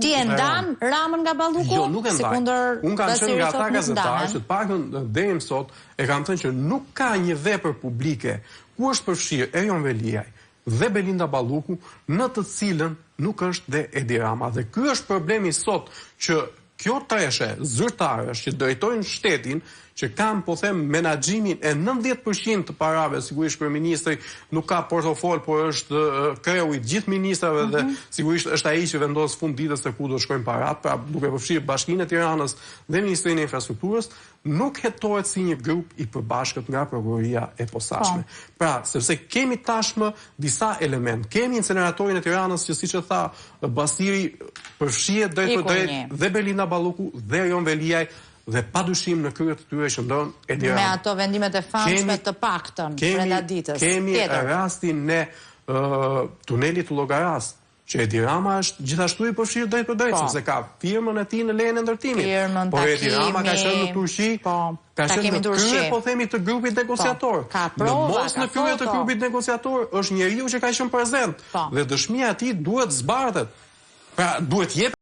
Ti e ndan Ramën nga Balluku? Jo, nuk e ndaj. Unë kam qenë nga ata gazetarë që të paktën deri më sot e kam thënë që nuk ka një vepër publike ku është përfshirë Erjon Veliaj dhe Belinda Balluku, në të cilën nuk është dhe Edi Rama. Dhe ky është problemi sot, që kjo treshe zyrtarësh që drejtojnë shtetin, që kanë, po them, menaxhimin e 90% të parave, sigurisht kryeministri nuk ka portofol, por është kreu i gjithë ministrave dhe sigurisht është ai që vendos fund ditës se ku do shkojnë parat, pra duke përfshirë Bashkinë e Tiranës dhe Ministrinë e Infrastrukturës, nuk hetohet si një grup i përbashkët nga prokuroria e posaçme. Pra, sepse kemi tashmë disa element. Kemi inceneratorin e Tiranës që, siç e tha Basiri, përfshihet drejt për drejt dhe Belinda Balluku dhe Erjon Veliaj, dhe padyshim në krye të tyre qëndron Edi Rama. Me ato vendimet e famshme të paktën brenda ditës. Kemi rastin e tunelit të Llogaras, që Edi Rama është gjithashtu i përfshirë drejt për drejt, sepse ka firmën e tij në lejen e ndërtimit. Por Edi Rama ka qenë në Turqi, ka qenë në krye, po themi, të grupit negociator. Në mos në krye të grupit negociator është njeriu që ka qenë prezent dhe dëshmia e tij duhet zbardhet. Pra, duhet jepet